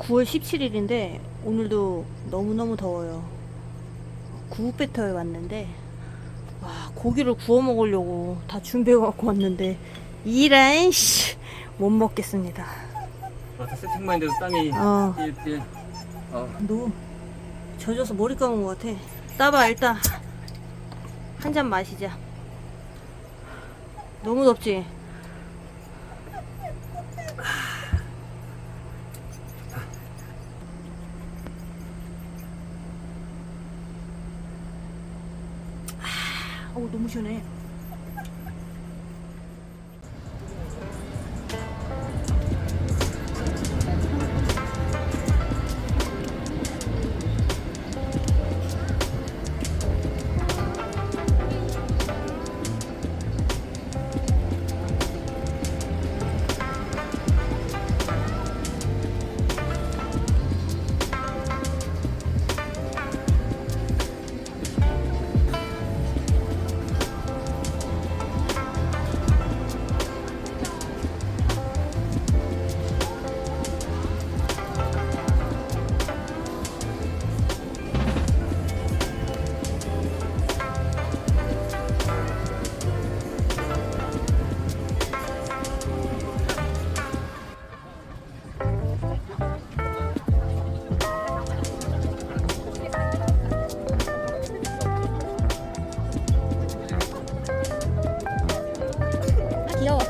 9월 17일인데 오늘도 너무너무 더워요. 구우배터에 왔는데 와, 고기를 구워 먹으려고 다 준비해 갖고 왔는데 이란 씨 못 먹겠습니다. 다 세팅만 돼도 땀이 삘삘. 너 젖어서 머리 감은 것 같아. 따봐, 일단 한 잔 마시자. 너무 덥지? 너무 시원해. 귀여워.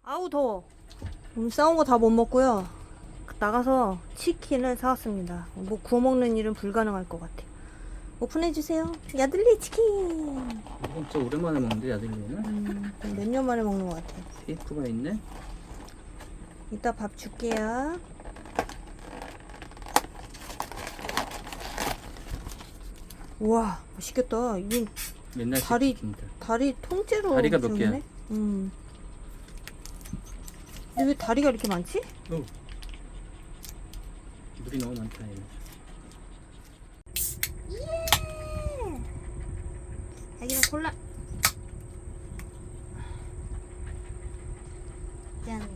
아우 더워. 오늘 싸운 거 다 못 먹고요. 나가서 치킨을 사왔습니다. 뭐 구워 먹는 일은 불가능할 것 같아. 오픈해주세요. 야들리 치킨. 이건 진짜 오랜만에 먹는데 야들리는? 몇 년 만에 먹는 것 같아. 테이프가 있네? 이따 밥 줄게요. 우와, 맛있겠다. 이게 옛날 다리- 치킨들. 다리 통째로. 다리가 몇 주네? 개야? 근데 왜 다리가 이렇게 많지? 물이 너무 많다 얘는. 아기랑 콜라. 짠.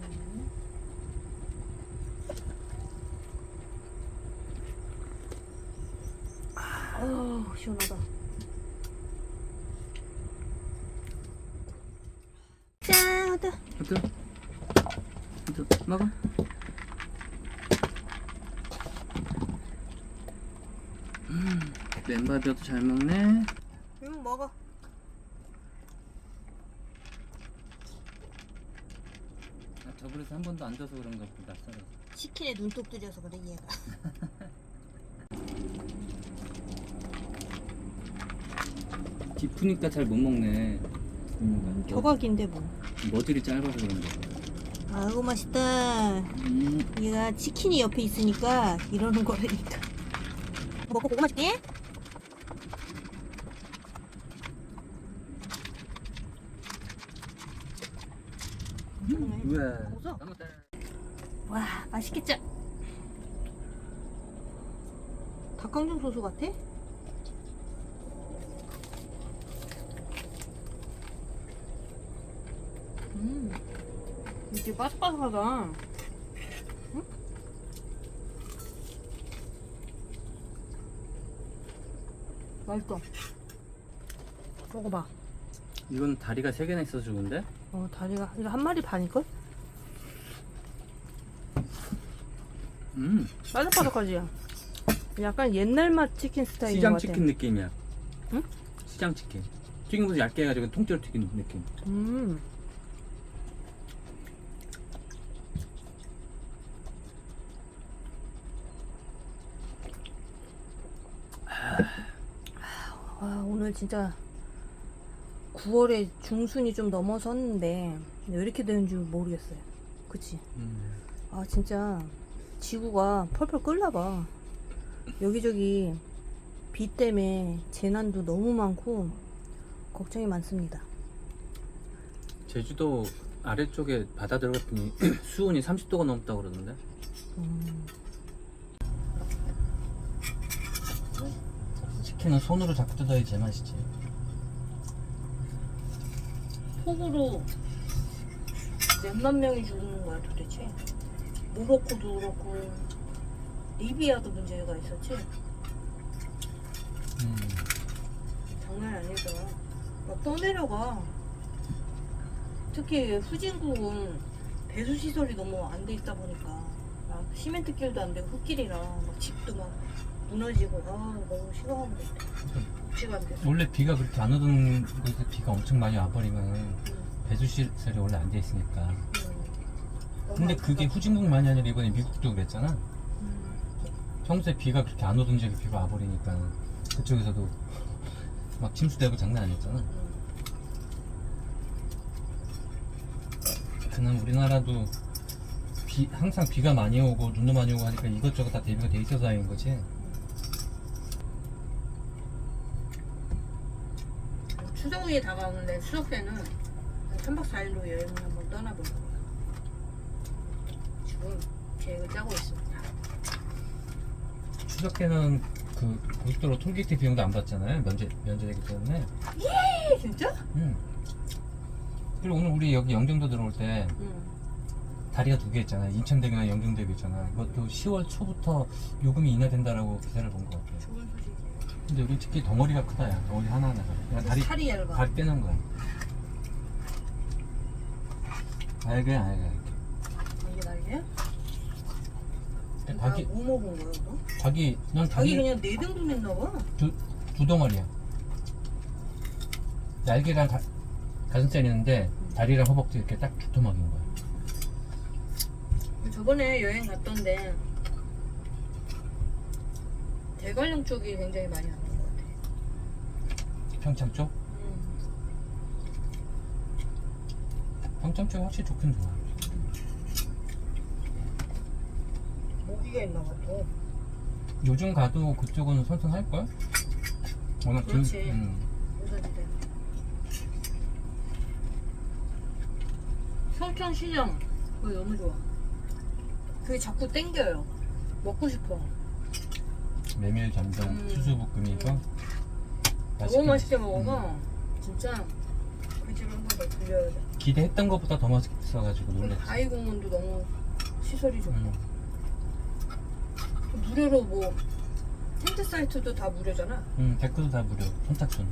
시원하다. 짠, 호두. 호두 먹어. 맨밥이어도 잘 먹네. 응, 먹어. 저번에서 한 번도 안 줘서 그런가 보다. 낯설어서. 치킨에 눈독 들여서 그래 얘가. 깊으니까 잘 못 먹네. 혀가 긴데 뭐. 머들이 짧아서 그런 거. 아이고 맛있다. 얘가 치킨이 옆에 있으니까 이러는 거라니까. 먹고 고구마 줄게. 우와. 먹었어? 와 맛있겠죠? 닭강정 소스 같아? 이게 바삭바삭하다. 응? 맛있어. 먹어봐. 이건 다리가 3개나 있어서 좋은데? 다리가 이거 한 마리 반일걸? 바삭바삭하지? 약간 옛날 맛 치킨 스타일인 것 시장 같아. 치킨 느낌이야. 응? 시장 치킨. 튀긴 것도 얇게 해가지고 통째로 튀긴 느낌. 와, 오늘 진짜 9월에 중순이 좀 넘어섰는데 왜 이렇게 되는 줄 모르겠어요. 그치? 아 진짜 지구가 펄펄 끓나봐. 여기저기 비 때문에 재난도 너무 많고 걱정이 많습니다. 제주도 아래쪽에 바다 들어갔더니 수온이 30도가 넘었다고 그러던데? 치킨은 손으로 잡고 뜯어야 제맛이지. 폭우로 몇만 명이 죽는 거야 도대체. 모로코도 그렇고 리비아도 문제가 있었지. 장난 아니더라. 막 떠내려가. 특히 후진국은 배수 시설이 너무 안 돼 있다 보니까 막 시멘트 길도 안 되고 흙길이라 막 집도 막 무너지고 너무 심각한 것 같아. 복지가 안 돼. 원래 비가 그렇게 안 오던 곳에 비가 엄청 많이 와버리면 배수 시설이 원래 안 돼 있으니까. 근데 그게 후진국만이 아니라 이번에 미국도 그랬잖아. 평소에 비가 그렇게 안 오던 지역에 비가 와버리니까 그쪽에서도 막 침수되고 장난 아니었잖아. 그냥 우리나라도 항상 비가 많이 오고 눈도 많이 오고 하니까 이것저것 다 대비가 돼 있어서 다행인 거지. 추석이 다가오는데 추석 때는 3박 4일로 여행을 한번 떠나볼 거예요. 지금 계획을 짜고 있습니다. 추석 때는 그 고속도로 톨게이트 비용도 안 받잖아요. 면제되기 때문에. 예, 진짜? 응. 그리고 오늘 우리 여기 영종도 들어올 때 다리가 2개 있잖아. 인천대교나 영종대교 있잖아. 이것도 10월 초부터 요금이 인하된다라고 기사를 본 것 같아. 좋은 소식이에요. 근데 우리 특히 덩어리가 크다, 야. 덩어리 하나하나가. 그냥 살이 얇아. 다리 떼는 거야. 알게. 이게 날개야? 닭이, 뭐 먹은 거야, 너? 닭이 닭이 그냥 4등분 했나 봐. 두 덩어리야. 날개랑 가슴살 있는데 다리랑 허벅지 이렇게 딱 두토막인 거야. 저번에 여행 갔던데 대관령 쪽이 굉장히 많이 왔던 것 같아. 평창 쪽? 평창 쪽이 확실히 좋긴 좋아. 모기가 있나 봐 또. 요즘 가도 그쪽은 선선할걸? 워낙 그렇지. 우산지대. 성천시장 그거 너무 좋아. 그게 자꾸 땡겨요. 먹고 싶어. 메밀 전병 수수볶음이 이거 너무 맛있게 먹어서 진짜 그 집을 한 번 더 들려야 돼. 기대했던 것보다 더 맛있어가지고 놀랬지. 가이공원도 너무 시설이 좋고 무료로 뭐 텐트 사이트도 다 무료잖아. 댓글도 다 무료. 선착순.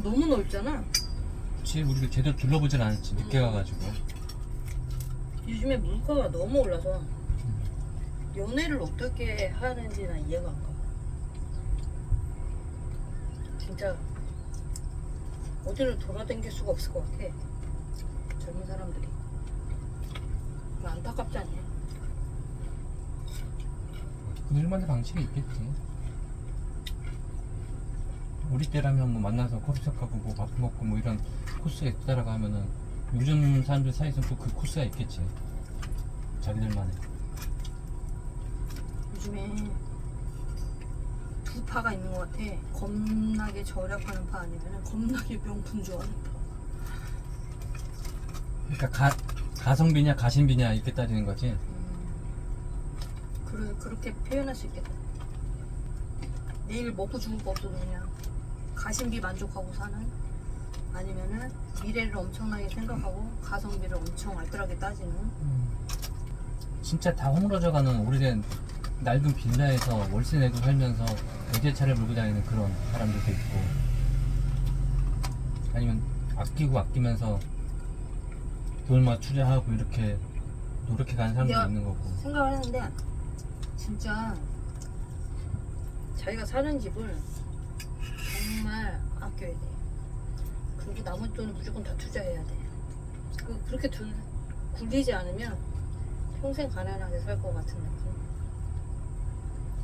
너무 넓잖아. 그치, 우리가 제대로 둘러보진 않았지. 늦게 가가지고. 요즘에 물가가 너무 올라서 연애를 어떻게 하는지 난 이해가 안 가. 진짜 어디를 돌아다닐 수가 없을 것 같아. 젊은 사람들이. 안타깝지 않냐? 그들만의 방식이 있겠지. 우리 때라면 뭐 만나서 커피숍하고 뭐 밥 먹고 뭐 이런 코스가 있다라고 하면은 요즘 사람들 사이에서는 또 그 코스가 있겠지. 자기들만의. 요즘에 두 파가 있는 것 같아. 겁나게 절약하는 파 아니면 겁나게 명품 좋아하는 파. 그러니까 가성비냐 가심비냐 이렇게 따지는 거지. 그렇게 표현할 수 있겠다. 내일 먹고 죽을 거 없어도 그냥 가심비 만족하고 사는, 아니면은 미래를 엄청나게 생각하고 가성비를 엄청 알뜰하게 따지는. 진짜 다 허물어져가는 오래된 낡은 빌라에서 월세 내고 살면서 외제차를 몰고 다니는 그런 사람들도 있고, 아니면 아끼고 아끼면서 돈만 투자하고 이렇게 노력해가는 사람도 내가 있는 거고. 생각을 했는데 진짜 자기가 사는 집을 정말 아껴야 돼. 그리고 나머지 돈은 무조건 다 투자해야 돼. 그렇게 굴리지 않으면 평생 가난하게 살 것 같은 느낌.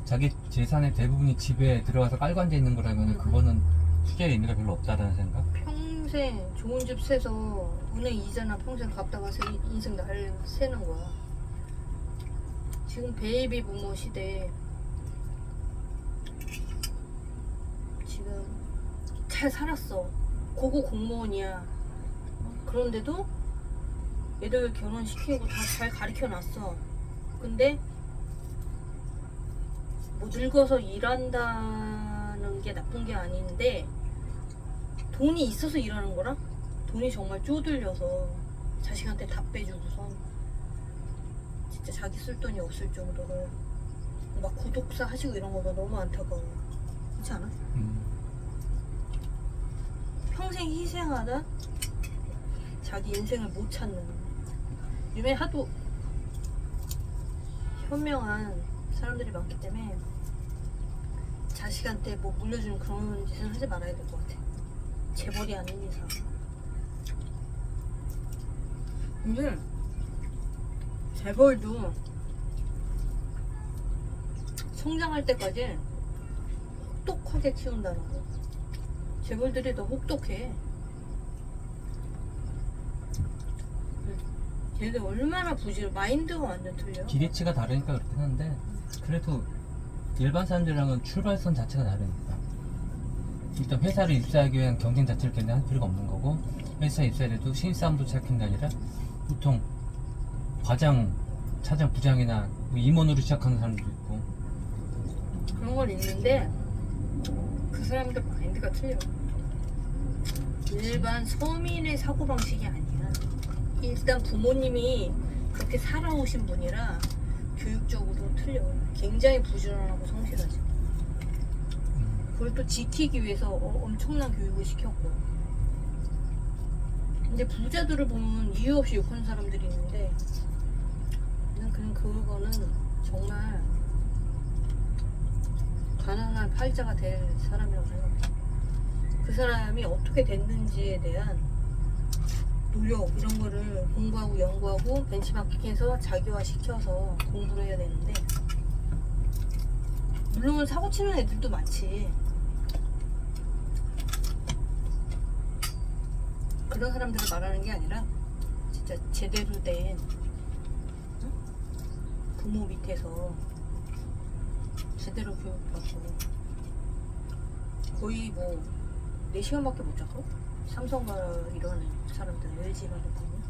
자기 재산의 대부분이 집에 들어가서 깔고 앉아 있는 거라면 그거는 투자의 의미가 별로 없다라는 생각? 평생 좋은 집 세서 은행 이자나 평생 갚다가 인생 날 새는 거야. 지금 베이비 부모 시대에 지금 잘 살았어. 고고 공무원이야. 그런데도 애들 결혼시키고 다 잘 가르쳐 놨어. 근데 뭐 늙어서 일한다는 게 나쁜 게 아닌데 돈이 있어서 일하는 거라? 돈이 정말 쪼들려서 자식한테 다 빼주고선 진짜 자기 쓸 돈이 없을 정도로 막 구독사 하시고 이런 거가 너무 안타까워. 그렇지 않아? 평생 희생하다 자기 인생을 못 찾는. 요즘에 하도 현명한 사람들이 많기 때문에 자식한테 뭐 물려주는 그런 짓은 하지 말아야 될 것 같아. 재벌이 아닌 이상. 근데 재벌도 성장할 때까지 혹독하게 키운다는 거. 재벌들이 더 혹독해. 걔들 얼마나 부지런, 마인드가 완전 틀려. 기대치가 다르니까 그렇긴 한데, 그래도 일반 사람들이랑은 출발선 자체가 다르니까. 일단 회사를 입사하기 위한 경쟁 자체를 걔네 할 필요가 없는 거고, 회사에 입사해도 신입사원도 시작한 게 아니라 보통 과장, 차장, 부장이나 뭐 임원으로 시작하는 사람도 있고. 그런 건 있는데 그 사람들 마인드가 틀려. 일반 서민의 사고방식이 아니야. 일단 부모님이 그렇게 살아오신 분이라 교육적으로 틀려. 굉장히 부지런하고 성실하지. 그걸 또 지키기 위해서 엄청난 교육을 시켰고. 근데 부자들을 보면 이유 없이 욕하는 사람들이 있는데 난 그냥 그거는 정말 가난한 팔자가 될 사람이라고 생각해. 그 사람이 어떻게 됐는지에 대한 노력 이런 거를 공부하고 연구하고 벤치마킹해서 자기화 시켜서 공부를 해야 되는데, 물론 사고 치는 애들도 많지. 그런 사람들을 말하는 게 아니라 진짜 제대로 된 부모 밑에서 제대로 교육받고 거의 뭐 4시간밖에 못 자고 삼성가 이런 사람들은 LG 가도 보면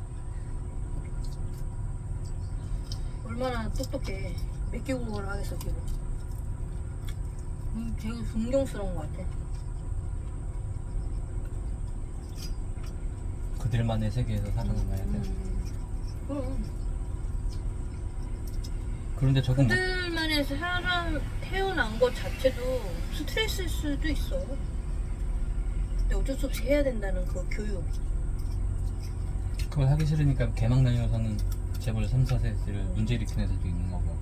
얼마나 똑똑해. 몇 개국어를 하겠어 기본. 되게 존경스러운 것 같아. 그들만의 세계에서 살아남아야 돼. 그럼 그런데 저건 뭐, 그들만의 사람 태어난 것 자체도 스트레스일 수도 있어. 근데 어쩔 수 없이 해야 된다는 그 교육. 그걸 하기 싫으니까 개막 나뉘어서는 재벌 3, 4세를 문제 일으키는 애들도 있는 거고.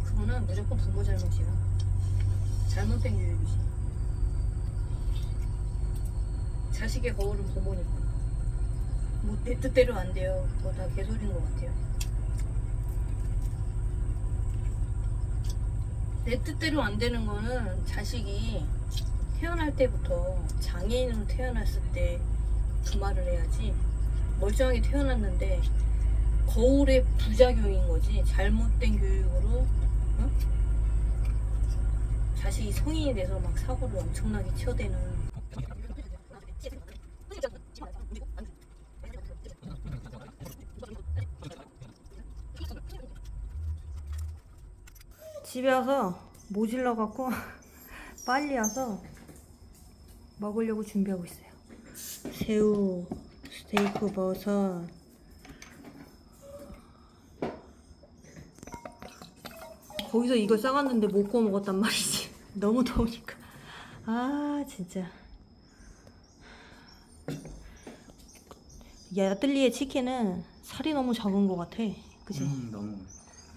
그거는 무조건 부모 잘못이야. 잘못된 교육이지. 자식의 거울은 부모니까. 뭐 내 뜻대로 안 돼요. 그거 다 개소리인 것 같아요. 내 뜻대로 안 되는 거는 자식이 태어날 때부터 장애인으로 태어났을 때 주말을 해야지. 멀쩡하게 태어났는데 거울의 부작용인 거지. 잘못된 교육으로 응? 자식이 성인이 돼서 막 사고를 엄청나게 치어대는. 집에 와서 모질러 갖고 빨리 와서 먹으려고 준비하고 있어요. 새우, 스테이크, 버섯. 거기서 이걸 싸갔는데 못 구워 먹었단 말이지. 너무 더우니까. 아 진짜. 야들리의 치킨은 살이 너무 작은 것 같아. 그치? 너무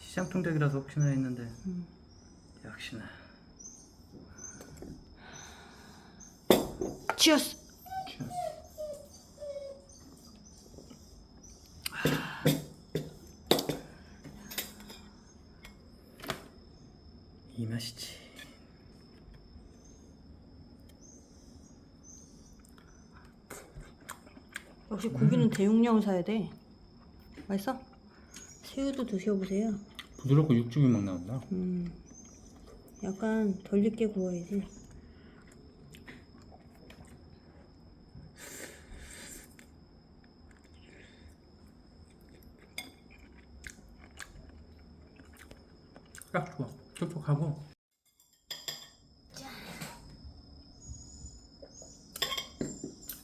시장 통닭이라서 혹시나 했는데 역시나. 치어스! 이 맛이지. 역시 고기는 대용량을 사야 돼. 맛있어? 새우도 드셔보세요. 부드럽고 육즙이 막 나온다. 약간 덜 익게 구워야지. 딱 좋아. 촉촉하고.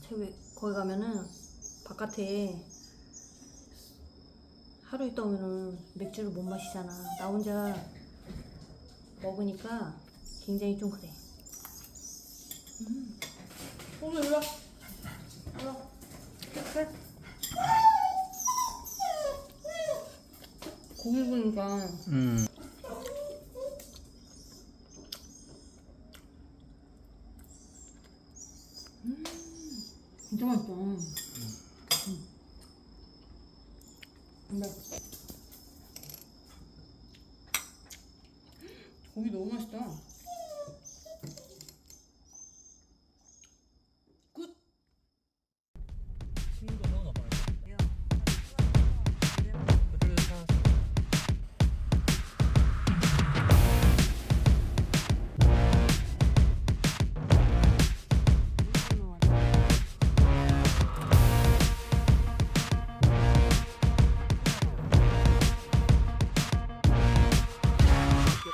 새우 거기 가면은 바깥에 하루 있다 오면은 맥주를 못 마시잖아. 나 혼자 먹으니까 굉장히 좀 그래. 오늘 일로 와. 일로 와. 그래. 고기 구우니까 진짜 맛있다. 근데 고기 너무 맛있다. 굿.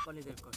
빨리 될 걸.